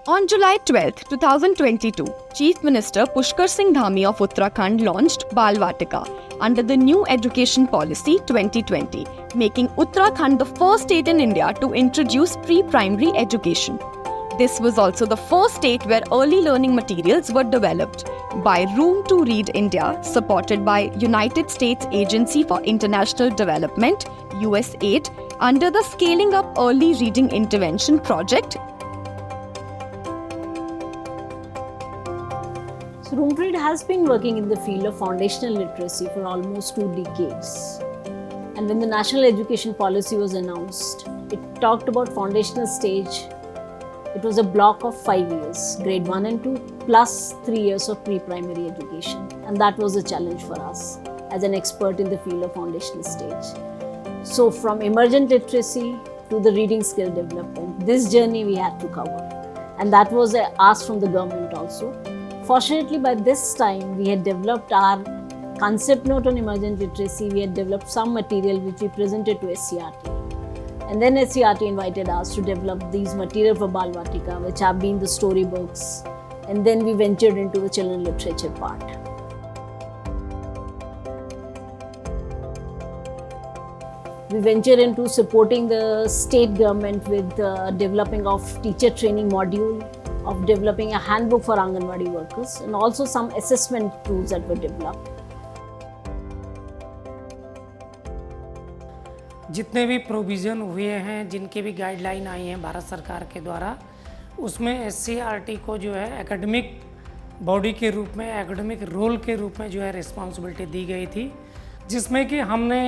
On July 12, 2022, Chief Minister Pushkar Singh Dhami of Uttarakhand launched Bal Vatika under the new Education Policy 2020, making Uttarakhand the first state in India to introduce pre-primary education. This was also the first state where early learning materials were developed by Room to Read India, supported by United States Agency for International Development, USAID, under the Scaling Up Early Reading Intervention project. So Room to Read has been working in the field of foundational literacy for almost 2 decades. And when the National Education Policy was announced, it talked about foundational stage. It was a block of 5 years, grade 1 and 2, plus 3 years of pre-primary education. And that was a challenge for us as an expert in the field of foundational stage. So from emergent literacy to the reading skill development, this journey we had to cover. And that was an ask from the government also. Fortunately, by this time, we had developed our concept note on emergent literacy. We had developed some material which we presented to SCRT. And then SCRT invited us to develop these material for Bal Vatika, which have been the storybooks. And then we ventured into the children literature part. We ventured into supporting the state government with developing of teacher training module, of developing a handbook for Anganwadi workers, and also some assessment tools that were developed. जितने भी provision हुए हैं, जिनके भी guideline आई हैं भारत सरकार के द्वारा, उसमें SCRT को जो है एकेडमिक बॉडी के रूप में, एकेडमिक रोल के रूप में जो है रिस्पॉन्सिबिलिटी दी गई थी, जिसमें कि हमने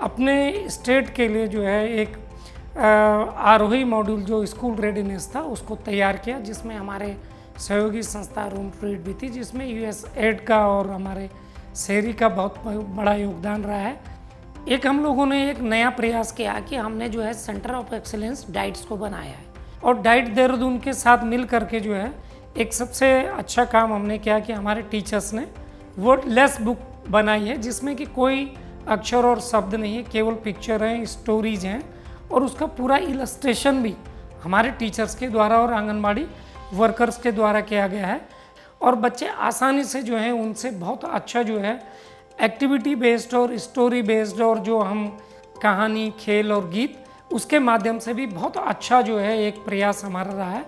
अपने स्टेट के लिए जो है एक आरोही मॉड्यूल जो स्कूल रेडीनेस था उसको तैयार किया, जिसमें हमारे सहयोगी संस्था रूम टू रीड भी थी, जिसमें USAID का और हमारे शहरी का बहुत बड़ा योगदान रहा है। एक हम लोगों ने एक नया प्रयास किया कि हमने जो है सेंटर ऑफ एक्सीलेंस डाइट्स को बनाया है, और डाइट देहरादून के साथ मिल करके जो है एक सबसे अच्छा काम हमने किया कि हमारे टीचर्स ने वर्डलेस बुक बनाई है, जिसमें कि कोई अक्षर और शब्द नहीं है, केवल पिक्चर हैं, स्टोरीज हैं, और उसका पूरा इलस्ट्रेशन भी हमारे टीचर्स के द्वारा और आंगनबाड़ी वर्कर्स के द्वारा किया गया है। और बच्चे आसानी से जो है उनसे बहुत अच्छा जो है एक्टिविटी बेस्ड और स्टोरी बेस्ड और जो हम कहानी, खेल और गीत, उसके माध्यम से भी बहुत अच्छा जो है एक प्रयास हमारा रहा है।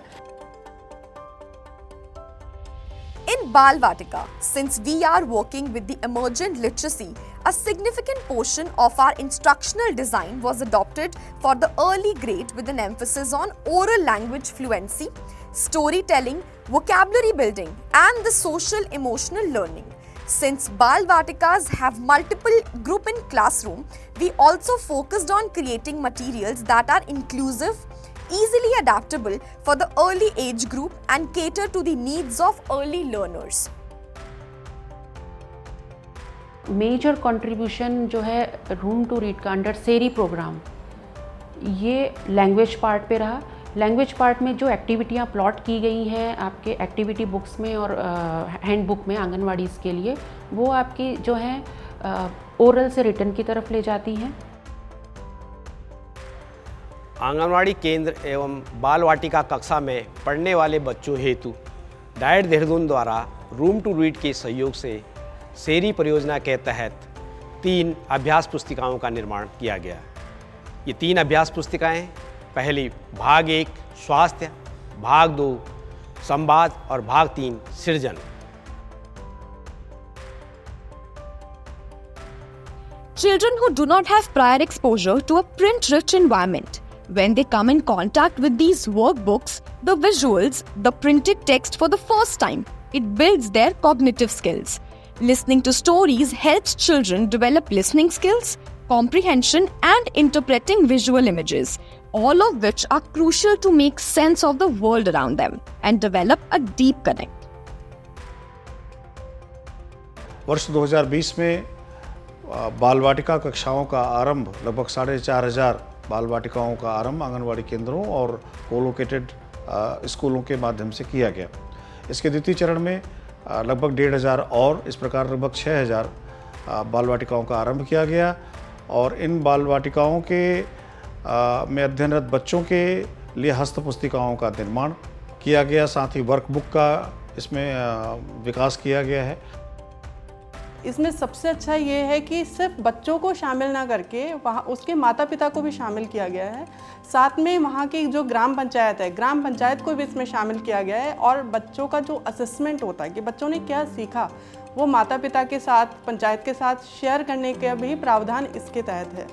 In Bal Vatika, since we are working with the emergent literacy, a significant portion of our instructional design was adopted for the early grade with an emphasis on oral language fluency, storytelling, vocabulary building, and the social emotional learning. Since Bal Vatikas have multiple group in classroom, we also focused on creating materials that are inclusive, easily adaptable for the early age group and cater to the needs of early learners. Major contribution जो है room to read का under सेरी programme, ये language part पे रहा। Language part में जो एक्टिविटियाँ plot की गई हैं आपके एक्टिविटी बुक्स में और हैंडबुक में आंगनवाड़ीज़ के लिए, वो आपकी जो है ओरल से रिटन की तरफ ले जाती हैं। आंगनवाड़ी केंद्र एवं बाल वाटिका कक्षा में पढ़ने वाले बच्चों हेतु डाइट देहरादून द्वारा रूम टू रीड के सहयोग से शेरी परियोजना के तहत 3 अभ्यास पुस्तिकाओं का निर्माण किया गया। ये 3 अभ्यास पुस्तिकाएं, पहली भाग 1 स्वास्थ्य, भाग 2 संवाद और भाग 3 सृजन। Children who do not have prior exposure to a print-rich environment, when they come in contact with these workbooks, the visuals, the printed text for the first time, it builds their cognitive skills. Listening to stories helps children develop listening skills, comprehension, and interpreting visual images, all of which are crucial to make sense of the world around them and develop a deep connect. वर्ष 2020 में बाल वाटिका कक्षाओं का आरंभ, लगभग 4,500 बाल वाटिकाओं का आरंभ आंगनवाड़ी केंद्रों और कोलोकेटेड स्कूलों के माध्यम से किया गया। इसके द्वितीय चरण में लगभग 1,500 और इस प्रकार लगभग 6,000 बाल वाटिकाओं का आरंभ किया गया। और इन बाल वाटिकाओं के में अध्ययनरत बच्चों के लिए हस्त पुस्तिकाओं का निर्माण किया गया, साथ ही वर्कबुक का इसमें विकास किया गया है। इसमें सबसे अच्छा ये है कि सिर्फ बच्चों को शामिल ना करके वहाँ उसके माता पिता को भी शामिल किया गया है। साथ में वहाँ की जो ग्राम पंचायत है, ग्राम पंचायत को भी इसमें शामिल किया गया है। और बच्चों का जो असेसमेंट होता है कि बच्चों ने क्या सीखा, वो माता पिता के साथ, पंचायत के साथ शेयर करने का भी प्रावधान इसके तहत है।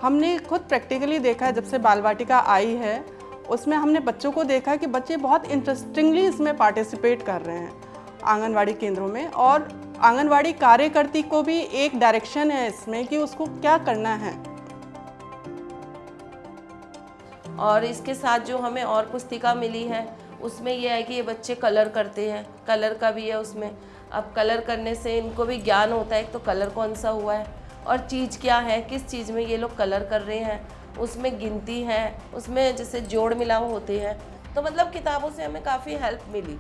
हमने खुद प्रैक्टिकली देखा है, जब से बाल वाटिका आई है उसमें हमने बच्चों को देखा कि बच्चे बहुत इंटरेस्टिंगली इसमें पार्टिसिपेट कर रहे हैं आंगनवाड़ी केंद्रों में। और आंगनवाड़ी कार्यकर्ती को भी एक डायरेक्शन है इसमें कि उसको क्या करना है। और इसके साथ जो हमें और पुस्तिका मिली है उसमें यह है कि ये बच्चे कलर करते हैं, कलर का भी है उसमें। अब कलर करने से इनको भी ज्ञान होता है, तो कलर कौन सा हुआ है और चीज़ क्या है, किस चीज़ में ये लोग कलर कर रहे हैं, उसमें गिनती है, उसमें जैसे जोड़ मिलाव होते हैं। तो मतलब किताबों से हमें काफ़ी हेल्प मिली।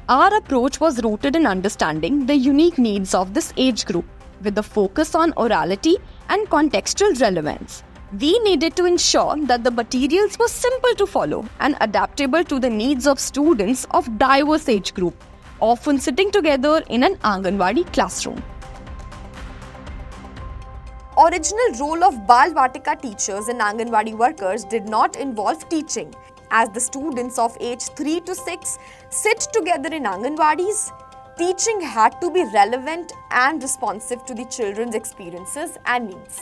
Our approach was rooted in understanding the unique needs of this age group, with a focus on orality and contextual relevance. We needed to ensure that the materials were simple to follow and adaptable to the needs of students of diverse age group, often sitting together in an Anganwadi classroom. Original role of Bal Vatika teachers and Anganwadi workers did not involve teaching, as the students of age 3 to 6 sit together in Anganwadis. Teaching had to be relevant and responsive to the children's experiences and needs.